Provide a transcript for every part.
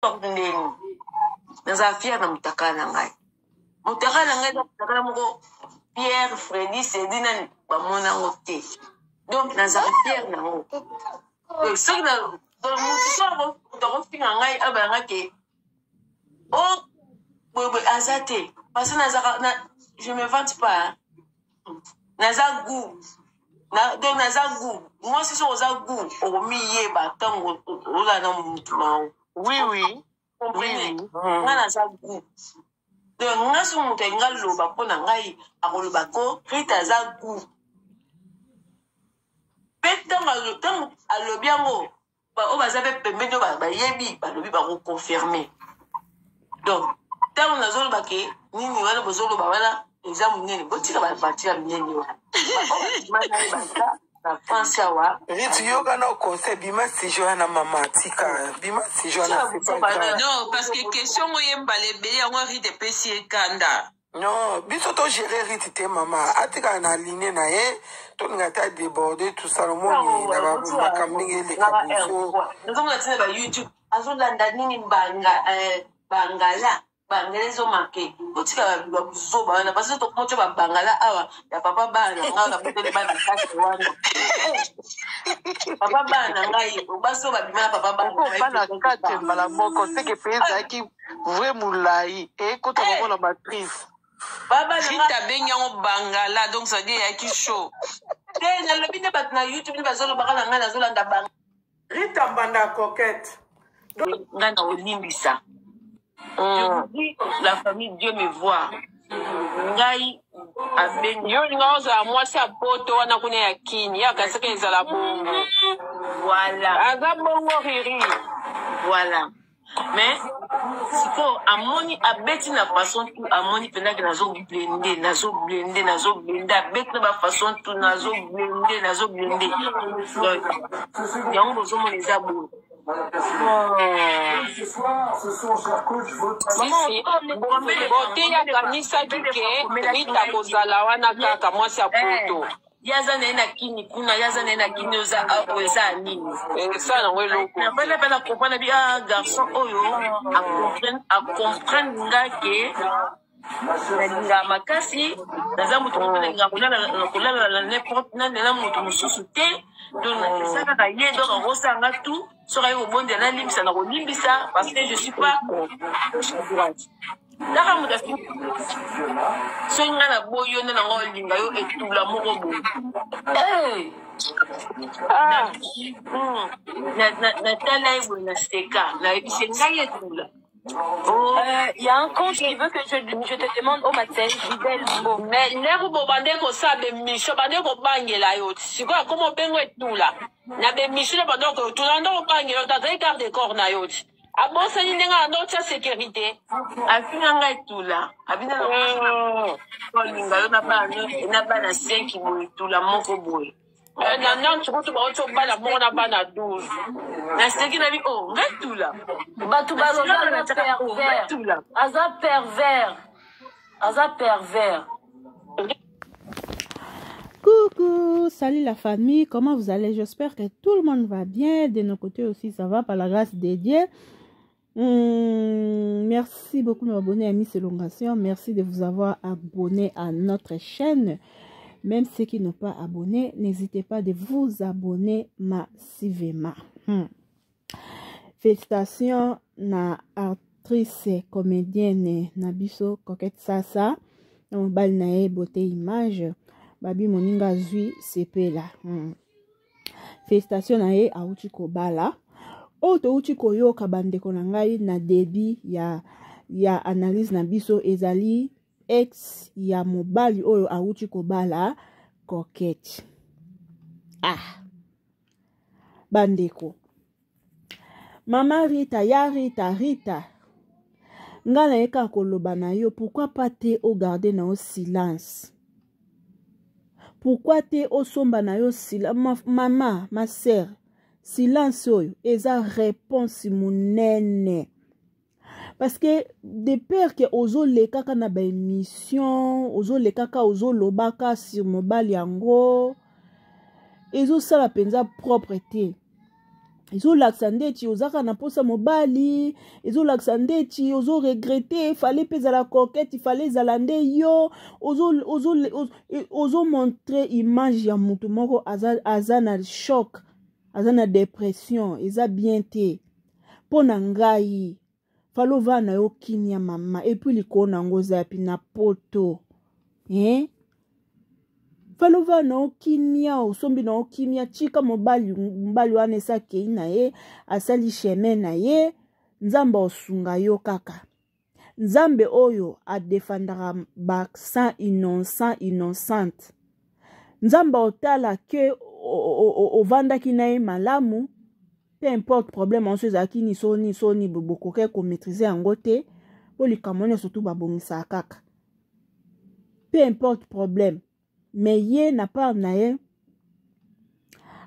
ndeni naza fier na mutaka na ngai mutaka moko Pierre Freddy Sedina bamona ngo te donc naza fier nango soki na mutuso tokofinga ngai abanga ke oh bwe azate parce que je me vante pas naza goût donc naza goût moi si so oza goût okomiyeba ntango oza na mutu nango oui comprenez nga naza goût donc nga so moto nga loba mpo na ngai akoloba ko Rita aza goût mpe ntango alobi yango oyo baza mpe pembeni oyo bayebi balobi bakoconfirme donc ntango nazoloba ke nini wana bozoloba wana eza monene botika batia minene wana na France awa Rita yoga na conseil bima sijo na mama tika bima sijo na non parce que question moyemba lebele yango Rita pesi ekanda non biso to gérer Rita te mama atika na ligne na ye to ngata déborder tout ça le monde na ba makamningi le kabuso nzonga tina ba YouTube azolanda nini bangala bangelezo make botika bakuzoba wana parce que tokomoto babangala awa ya papa bana ngaka potele bana kasi wana papa bana ngai baso babimana papa bana kate mbala moko seke pesa ki vrai mulai e kota bako na matrice baba Rita benyango bangala donc ça dit ya ki show te na lobi ne bat na YouTube ne bazolo bakala ngana nazolanda bang Rita banda coquette ngana olimbisa. Je dis, la famille, Dieu me voit. Ngai abengi. Yo nga oza mwasi apoto wana kuna ya kini ya kaseke ezala bongo. Voilà. Aza bongo riri. Voilà. Mais siko amoni abeti na façon tout amoni pena que nazo blender abeti na ba façon tout nazo blender. Donc yango bozo mo les abou. Ce soir, cher coach, bote ya kanisa kike Rita kozala wana kaka mwasi apoto yaza na kini kuna yaza na kini oza nini ça na weloko na bana comprendre bien garçon oyo a comprendre nga ke nalinga makasi naza mutu nalinga kolala n'importe na mutu mosusu te donc esaka na ye donc akosanga tout soki aye kobonde nalimbisa na kolimbisa parce que je suis pas droite daka mutu afi soki nga na boyo nde nango olinga yo etula moko boye natala ye boye na seka nayebise ngai etula. Il y a un compte qui veut que je te demande au matin, Fidèle Bo. Mais Nerbo Bandeko sabe Micho Bandeko Bangela yot. Si quoi, comment bengo et tout là? Na be Micho Bandeko, tout le monde Bangela, t'as regardé corps na yot. A bon, ça n'y a notre sécurité. A finanga et tout là. A bien, n'a pas na 5 qui mouille tout là, mon coboy. Non, tu peux te voir au bas la mort à bana 12. Na seki na bi oh ngai tout là. Batu baloba pervers. Aza pervers. Coucou, salut la famille, comment vous allez? J'espère que tout le monde va bien. De nos côtés aussi, ça va par la grâce de Dieu. Merci beaucoup de m'abonner à Miss Elongation. Merci de vous avoir abonné à notre chaîne. Même ceux qui n'ont pas abonné, n'hésitez pas de vous abonner massivement. Félicitations na actrice comédienne Nabiso Coquette Sasa. On bal nae beauté image. Babi moninga zui sepe là. Félicitations nae a uchi kobala. Oto uchi koyo kabande konangai na débit ya analyse Nabiso ezali ex ya mobali oyo a uchi kobala Coquette. Bandeko. Mama Rita, ya Rita. Nga na eka koloba na yo, pourquoi pas te o garder na yo silence? Pourquoi te o somba na yo silence? Maman, ma sœur, silence oyo, eza réponse munene. Parce que de peur que ozo lekaka na ba émission, ozo lekaka ozo lobaka sur mobile yango, ezo sala penza propreté. ezolakisa ndeti ozaka na posa mobali, ezolakisa ndeti ozoregrete, fale mpe ezala coquette, fale ezala nde yo, ozomontre image ya mutu moko aza na choc, aza na depression, eza bien te. Mpo na ngai fale ova na yo kimia mama, epuis likolo nango eza yapi na poto. Fale ova na yo kimia, osombi na yo kimia, chika mobali wana esakei na ye, asali chemin na ye, nzambe osunga yo kaka. Nzambe oyo adefandaka baksa innocente. Nzambe otala ke ovandaki na ye malamu, peu importe problème onso ezalaki ni bokoke ko maîtriser yango te, po likambo nyonso tu babongisa kaka. Peu importe problème, mais ye na part na ye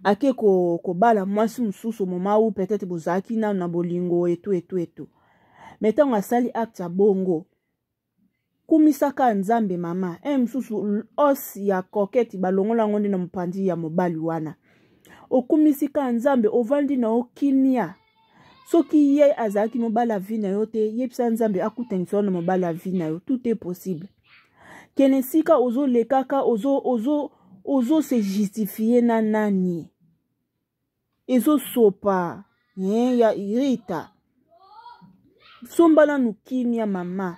ake ko bala mwasi mususu moma ou peut-être bozalaki na bolingo etu. Mais ntango asali acte ya bongo, kumisaka nzambe mama, mususu os ya coquette balongola ngo nde na mopandi ya mobali wana. Okumisika nzambe ovandi na okimia. Soki ye azalaki mobala vi na yo te, yebisa nzambe akutangisa na mobala vi na yo, tout est possible. Kenesika ozo lekaka ozo se justifier na nani. Ezo sopa, ya irita. Sombala nukimia mama.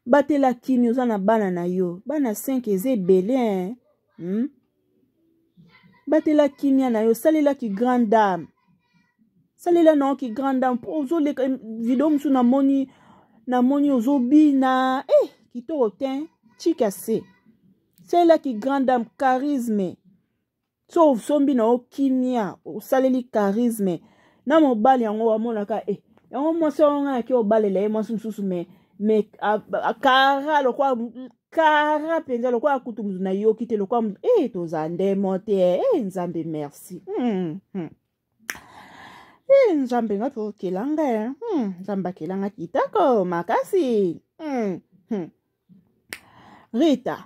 Batela kimi oza na bana na yo. Bana 5 eze belé, Batela kimia na yo, salela ki grande dame. Salela na ki grande dame. Ozo leka video msu na moni ozo bina. Kitoko ten, chika se. Salela ki grande dame, charisme. So sombi na kimia, saleli charisme. Na mobali yango wamonaka, yango mwasi wanga ki obalela ye mwasi msusu me kara lokwa kara penza lokwa akutu mzu na yo kite lokwa tozande mote nzambe merci nzambe ngapo kelanga nzamba kelanga kitako makasi Rita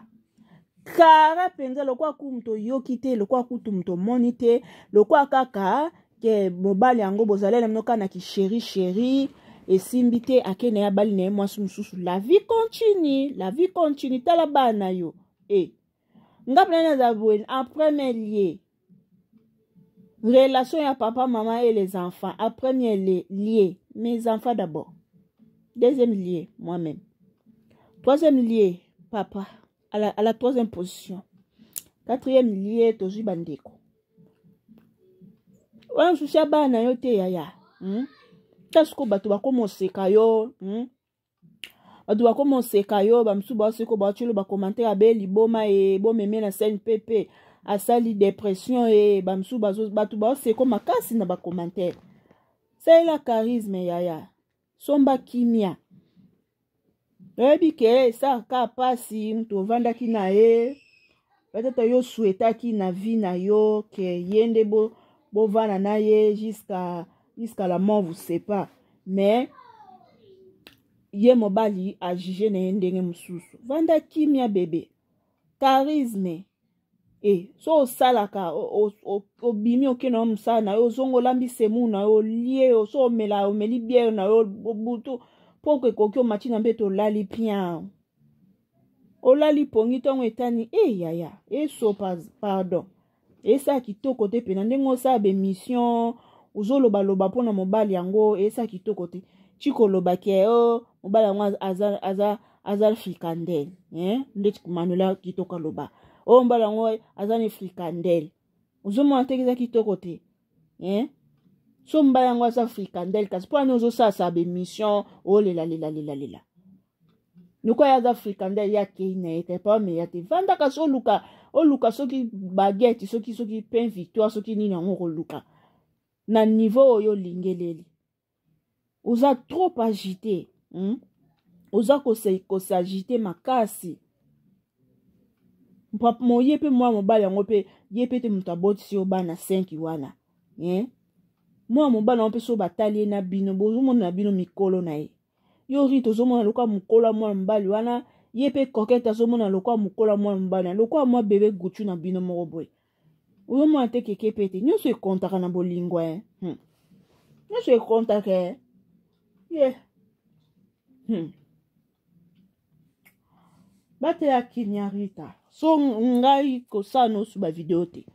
kara penza lokwa kumto yo kite lokwa kutu mto monite lokwa kaka ke mobali yango bozalele mnoka na ki chéri et simbite akene ya bali na mwasi mususu. La vie continue tala bana yo ngapna na zabwen en premier lieu relation ya papa maman et les enfants en premier lieu mes enfants d'abord, deuxième lieu moi-même, troisième lieu papa à la troisième position, quatrième lieu tozu bandeko wana susi ya bana yo te yaya Tasuko batu bako seka yo, batu bako moseka yo, bamsu ba seko ba chulo ba commenter abe liboma bo meme na scène pepe, asali dépression bamsu bazo batu ba seko makasi na ba commenter. C'est la charisme yaya. Somba kimia. Ebi ke sa ka pasi mtu vanda ki na peut-être yo souhaita ki na vie na yo ke yende bo vana na ye jusqu'à la mort vous sépare, mais ye mobali a jugé na ndenge mususu vanda kimia bébé charisme so salaka obimi okena musana na yo zongo lambi semu na yo lie so omeli bière na yo butu poko koki o machina mbeto lali bien olali pongi tongo etani yaya so pardon esa kitoko te pena ndengo sa be mission uzoloba pona mobali yango esa kitoko te chiko loba ke mobali yango azal frikandel ndeti kumanula kitoko loba mobali yango azani frikandel uzomona te eza kitoko te so mobali yango azal frikandel kasi po ani ozosasa be mission lela niko ya za frikandel ya kei na ete pa me ya te vanda kasi oluka soki baguette soki pain victoire soki nini yango koluka na niveau oyo lingeleli oza trop agité oza kosagité makasi moye pe mwa mobali yango pe ye pe te mutu abotisi yo bana 5 wana mwa mobali yango pe so batali na bino bozomona na bino mikolo na ye yo ri tozomona lokwa mukolo mwa mobali wana ye pe kokete azomona lokwa mukolo mwa mobali lokwa mwa bebe guchu na bino moko boye Oyo mwana te keke pete. Nyonso ekontaka na bolingo nyonso ekontaka ye. Batela kimia Rita. So ngai kosala no su ba video te.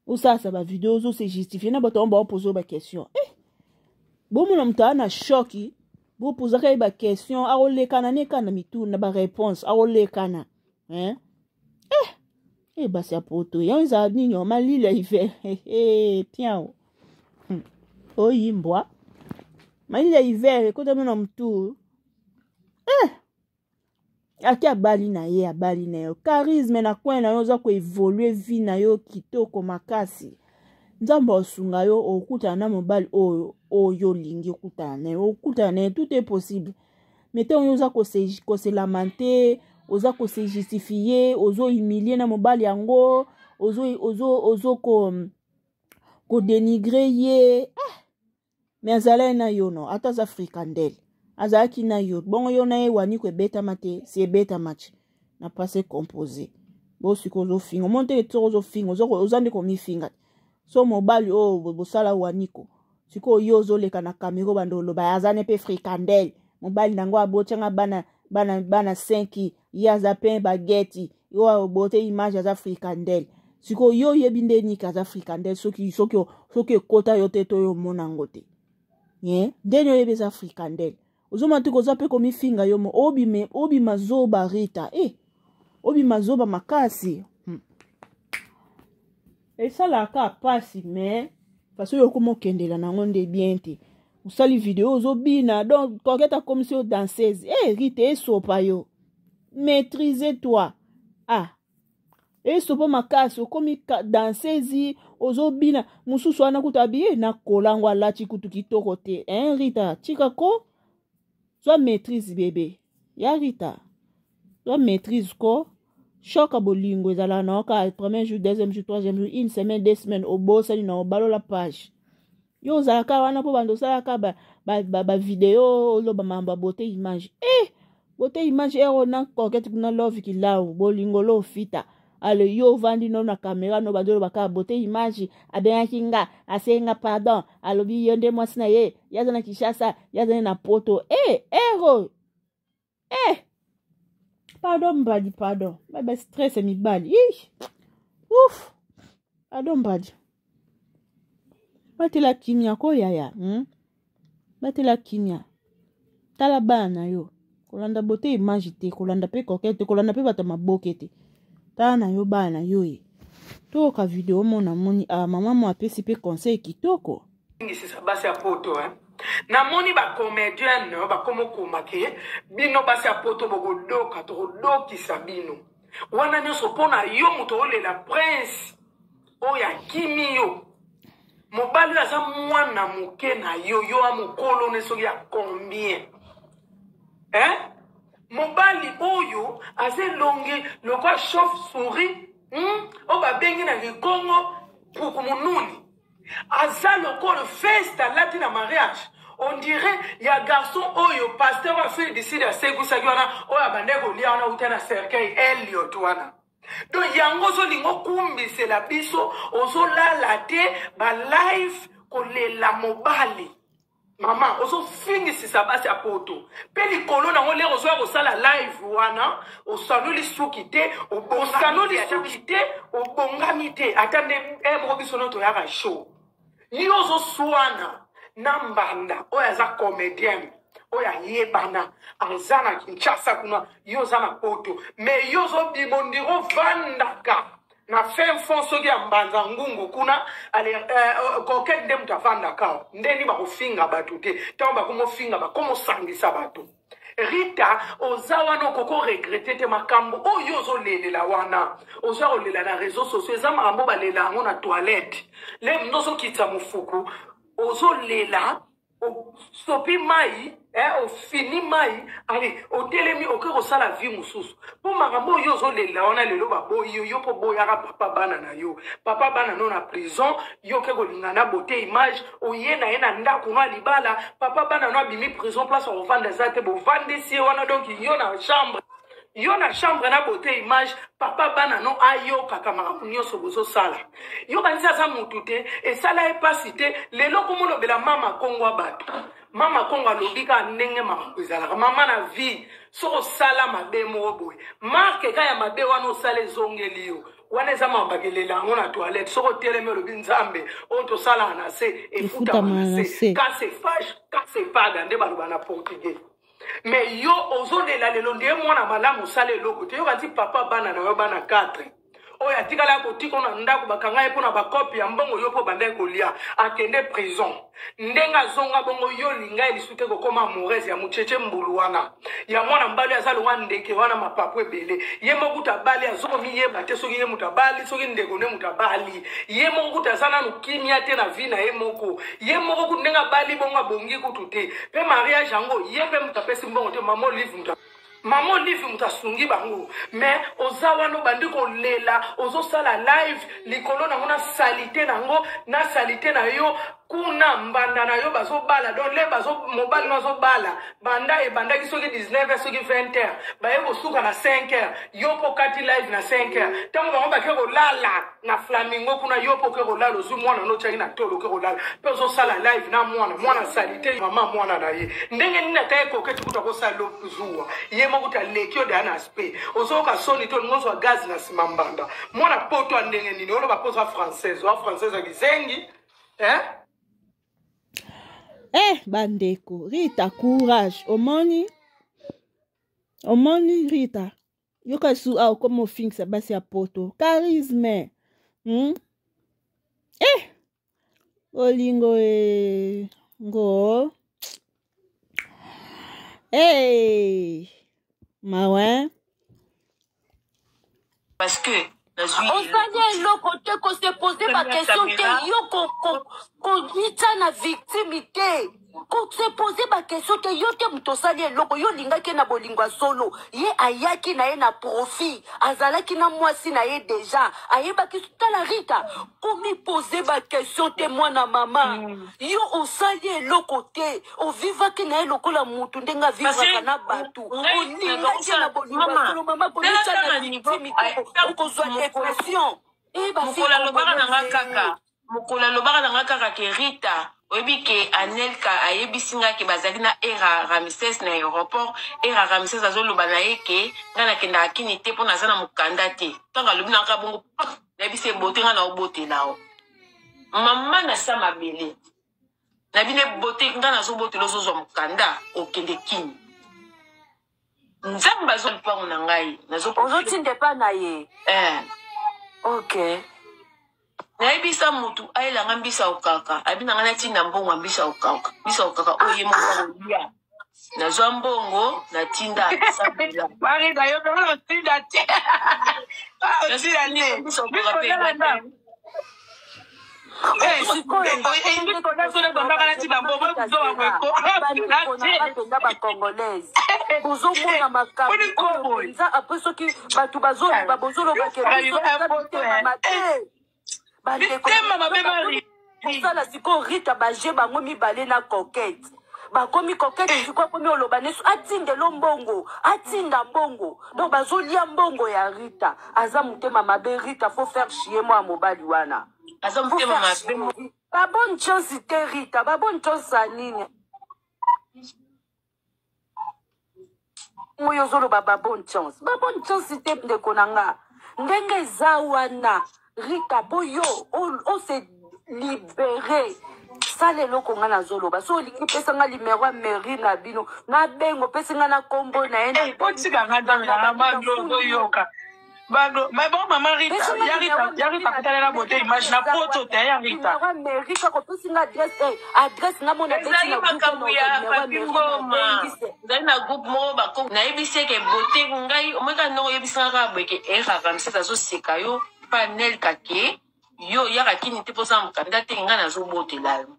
Osasa ba video zo se justifier na bato ba poser ba question. Bon mon amta na choki. Bo poser ka ba question a olekana ne kana mitu na ba réponse a olekana. Basi apoto. Yanza ninyo malile hiver. Tiens. Oyimbwa. Malile hiver ekote mon amtu. Aki abali na yo. Charisme na kwen na yo za ko évoluer vie na yo kitoko makasi. Nzamba osunga yo okuta na mobali oyo lingi okuta na yo. Okuta na tout est possible. Mete on yo za ko se lamenter, oza ko se justifier, ozo humilier na mobali yango, ozo ko dénigrer ye. Mais azala na yo no, ata za frikandel. Azaki na yo. Bon yo na ye wani kwe beta mate, c'est beta match. Na passé composé. Bo siko zo fingo. Monte eto zo fingo. Ozande komi finga. So mobali bo sala waniko. Siko yo zo leka na kamero bandolo. Ba azane pe frikandel. Mobali nango abotanga bana 5 yaza pen bageti. Yo abote image aza frikandel. Siko yo yebinde ni kaza frikandel. Soki kota yo teto yo monangote. Denyo yebe za frikandel. Ozoma tu koza pe komi finga yo mo obi mazoba Rita. Obi mazoba makasi. Ça la ka pasi mais parce que yo komo kendela na ngonde bien te. Usali vidéo ozobina donc koketa comme si o danseuse. Rita sopa yo. Maîtrisez-toi. Sopa makasi okomi danseuse ozobina mususu ana kutabi na kolangwa lati kutu kitoko te. Rita chikako soit maîtrise bébé. Ya Rita. Soit maîtrise ko. Choc à bolingo ezala na ka premier jour, deuxième jour, troisième jour, une semaine, 2 semaines au boss ali na balo la page. Yo zaka wana po bando sala ba vidéo lo ba mamba beauté image. Beauté image na koketi kuna love ki lao bolingo lo fita. Ale yo vandi no na caméra no bandolo baka beauté image abenga kinga asenga pardon alobi yonde mwasi na ye yazana Kishasa yazana na poto pardon ba stress mi bali ouf pardon badi batela kimia ko yaya batela kimia tala bana yo kolanda beauté image te kolanda pe kokete kolanda pe bata mabokete tana yo bana yo to ka video mona moni mama mo apesi pe conseil kitoko ngi sa basi ya poto na moni ba comédien no ba komo komake bino basi ya poto bogodoka to doki sabino wana nyoso pona yo muto ole la prince oya kimi yo mobali aza mwana muke na yo amukolo ne soki ya combien mobali oyo aze longe lokwa chauve-souris o babengi na likongo pukumununi aza lokolo festa lati na mariage on dirait ya garçon oyo pasteur a fait d'ici de segusa wana oyo bandeko lia wana utana cercueil Elliot wana donc yango zo lingo kumbise la biso ozo lala te ba live kolela mobali mama ozo fingisi sabasi ya poto peli kolona ngo lero zo ko sala live wana osanuli sukite osanuli sukite obongamite atande mo biso no to ya show yozo suana nambanda oya za comédien oya yebana azana Kinshasa kuna yoza na poto me yozo bimondiro vandaka na fin fond soki ya mbanza ngungu kuna ale koket dem tavanda ka ndeni ba kofinga batu te tawo ba komo finga ba komo sangisa batu Rita ozawa no koko regretter te makambo oyo zo lelela wana ozawa lela na réseaux sociaux za makambo ba lela ngo na toilette le mnozo kitsa mufuku ozo lela o sopi mai o fini mai allez o telemi o ko sala vie mususu po makambo yo zo lela wana lelo ba boyo yo po boya ka papa bana na yo papa bana no na prison yo ke ko lingana beauté image o yena ena ndako no libala papa bana no bimi prison place o vendre zate bo vendre si wana donc yo na chambre yo na chambre na beauté image papa bana no ayo kaka makamu nyonso bozo sala yo banisa za mutu te esala epasi te lelo komolobela mama kongo abato mama kongo alobika ndenge makamu ezalaka mama na vie soko sala mabe moko boye marke ka ya mabe wana osala ezongeli yo wana eza mabakelela yango na toilette soko telemi olobi nzambe oyo tosalaka na se efutama na se ka se fâche ka se paga nde baloba na portugais. Mais yo ozolela lelo ndiye mwana malamu osala eloko te yo kanti papa bana na yo bana 4 oyo atikala kotika na ndako bakanga ye mpona bakopi ya mbongo yo mpo banda kolia akende prison ndenge azonga bongo yo linga elisu te kokoma amoureuse ya mucheche mbulu wana ya mwana mbali aza longa ndeke wana mapapu ebele ye moko kuta bali azokomiyeba te soki ye mutu abali soki ndeko nde mutu abali ye moko kuta aza nanu kimia te na vi na ye moko kutu ndenge abali bongo abongi kutu te mpe mariage yango ye mpe mutu apesi mbongo te mama olive mutu Maman live mutasungi bango mais ozawa no bandi ko lela ozosala live likolo na ngona salite nango na salite na yo kuna mbanda na yo bazobala donc le bazo mobile nazo bala banda e banda ki soki 19h soki 20h ba yebo suka na 5h yo pokati live na 5h tango bango ba ke ko lala na flamingo kuna yo poke ko lala ozu mwana no chaki na tolo ke ko lala pe ozosala live na mwana salite mama mwana na ye ndenge nina taye ko ke tukuta ko sala zuwa ye mokuta lekio de ana aspect ozoka soni to ngozo wa gaz na simambanda mwana poto ndenge nini olo ba posa française wa française akizengi bandeko Rita courage omoni Rita yoka su au como fixa basi ya poto charisme olingo ngo mawe parce que on s'allait le côté qu'on s'est posé ma question que yo qu'on dit na victimité qu'on s'est posé ma question que yo te mutosali loko yo lingaki na bolingwa solo ye ayaki na ye na profit azalaki na mwasi na ye déjà ayebaki tala Rita komi poser ma question te mwana mama yo osali loko te o vivaki na ye lokola mutu ndenga vivaka na batu o lingaki na bolingwa solo mama ko na victimité o kozwa dépression mukola lobaka na nga kaka ke Rita oyebi ke Anelka ayebisinga ke bazali na era Ramses na aéroport era Ramses azoloba na ye ke nga nakendaka kini te mpo naza na mokanda te ntango alobi nanga bongo nayebisi ebote nga na obotela o mama na sa mabele nabino ebote nga nazobotela ozozwa mokanda okende kini nzambe azwa lupango na ngai ozotinde pa na ye ok nayebisa mutu ayelanga mbisa okaka abinanga natinda mbongo mbisa okaka oye moko olia nazwa mbongo natinda sabila Marida yo bero tinda te otinda ne mbisa okaka pe ozomona makambo apres soki bato bazoloba bandekosala sikoyo Rita baje bango mibale na kokete bakomi kokete sikoyo komi oloba nesu atindelo mbongo atinda mbongo donc bazolia mbongo ya Rita aza motema mabe Rita faut faire chier mwa mobali wana babonne chance te Rita babonne chance anini moyo zoloba babonne chance te ndeko na nga ndenge eza wana Rita boyo on se libéré sale loko nga nazoloba so olingi pesa nga limero ya mairie na bino na bengo pesa nga na kombo na ye potika nga ndamela bando yoka bando mais bon maman Rita ya Rita kutalela bote image na poto te ya Rita mairie kako pesa nga adresse nga mona beti na makambo ya papingoma nzali na groupe moko bako nayebisi ke bote ngai omweka ndongo yebisanga kaka boyeke eraka msesa azoseka yo panel kake yo yaka kini te mposa mokanda te nga nazobotela yo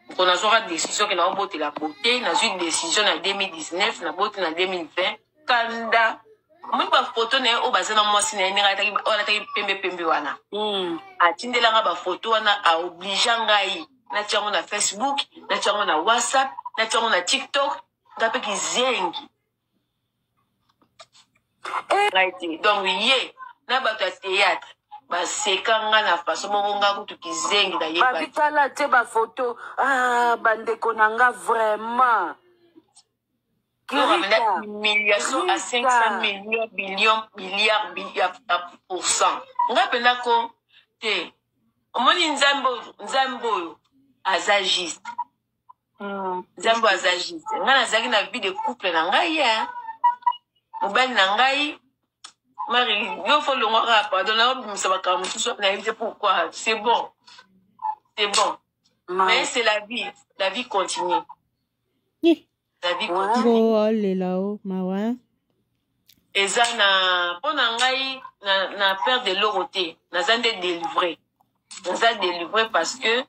moko nazwaka décision ke naobotela bote nazwi décision na 2019 nabote na 2020 kanda moi bafoto na ye oyo baza na mwasi na ye ndenge alataki pembe wana atindelanga bafoto wana aoblige ngai natia yango na Facebook natia yango na WhatsApp natia yango na TikTok nga mpe kizengi Donc ye na bato ya théâtre basekanga na façon moko nga kutu kizengi na ye babitala te bafoto bandeko na nga vraiment humiliation à 500 milliards pourcent nga pena ko te omoni nzambe oyo aza juste nzambe aza juste nga nazalaki na vie de couple na ngai ya mobali na ngai Marie, il faut le voir, pardon, ça va quand même, pourquoi, c'est bon. Mais c'est la vie continue. La vie continue. Oh, les là-haut, mawa. Et ça, pendant na peur de l'oroté, na zande délivré. Na zande délivré parce que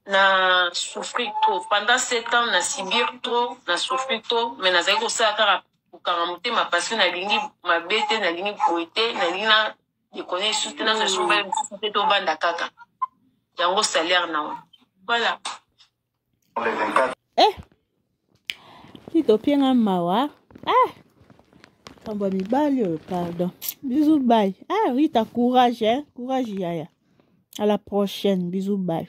na souffrir trop. Pendant 7 ans, na subir trop, na souffrir trop, mais na zande ça car karamuté ma parce que na lingi ma bête na lingi poété na lingi na de connaître soutenir na souba c'était au banda kaka yango salaire na voilà si to pienga mawa kamba mibali pardon bisous bye oui t'as courage courage yaya à la prochaine bisous bye